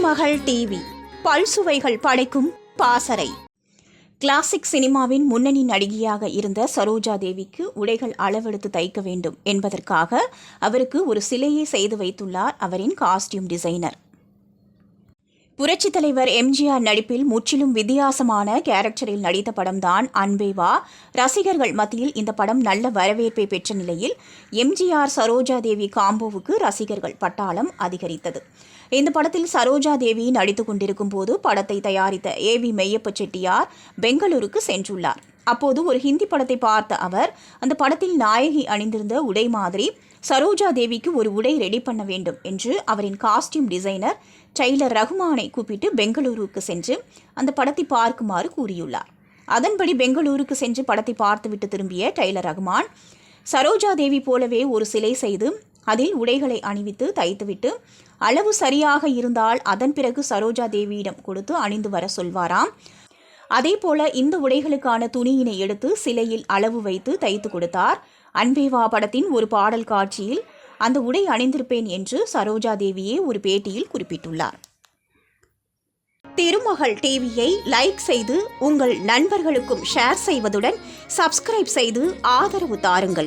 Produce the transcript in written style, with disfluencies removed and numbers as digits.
திருமகள் TV பல்சுவைகள் படைக்கும் பாசறை. Classic சினிமாவின் முன்னணி நடிகையாக இருந்த சரோஜா தேவிக்கு உடைகள் அளவெடுத்து தைக்க வேண்டும் என்பதற்காக அவருக்கு ஒரு சிலையை செய்து வைத்துள்ளார் அவரின் காஸ்டியூம் டிசைனர். புரட்சித் தலைவர் எம்ஜிஆர் நடிப்பில் முற்றிலும் வித்தியாசமான கேரக்டரில் நடித்த படம்தான் அன்பே வா. ரசிகர்கள் மத்தியில் இந்த படம் நல்ல வரவேற்பை பெற்ற நிலையில் எம்ஜிஆர் சரோஜா தேவி காம்போவுக்கு ரசிகர்கள் பட்டாளம் அதிகரித்தது. இந்த படத்தில் சரோஜா தேவி நடித்துக் கொண்டிருக்கும் போது படத்தை தயாரித்த ஏவி மெய்யப்ப செட்டியார் பெங்களூருக்கு சென்றுள்ளார். அப்போது ஒரு ஹிந்தி படத்தை பார்த்த அவர் அந்த படத்தில் நாயகி அணிந்திருந்த உடை மாதிரி சரோஜா தேவிக்கு ஒரு உடை ரெடி பண்ண வேண்டும் என்று அவரின் காஸ்டியூம் டிசைனர் டெய்லர் ரகுமானை கூப்பிட்டு பெங்களூருக்கு சென்று அந்த படத்தை பார்க்குமாறு கூறியுள்ளார். அதன்படி பெங்களூருக்கு சென்று படத்தை பார்த்துவிட்டு திரும்பிய டெய்லர் ரகுமான் சரோஜா தேவி போலவே ஒரு சிலை செய்து அதில் உடைகளை அணிவித்து தைத்துவிட்டு அளவு சரியாக இருந்தால் அதன் பிறகு சரோஜா தேவியிடம் கொடுத்து அணிந்து வர சொல்வாராம். அதேபோல இந்த உடைகளுக்கான துணியினை எடுத்து சிலையில் அளவு வைத்து தைத்து கொடுத்தார். அன்பே வா படத்தின் ஒரு பாடல் காட்சியில் அந்த உடை அணிந்திருப்பேன் என்று சரோஜா தேவியே ஒரு பேட்டியில் குறிப்பிட்டுள்ளார். திருமகள் டிவியை லைக் செய்து உங்கள் நண்பர்களுக்கும் ஷேர் செய்வதுடன் சப்ஸ்கிரைப் செய்து ஆதரவு தாருங்கள்.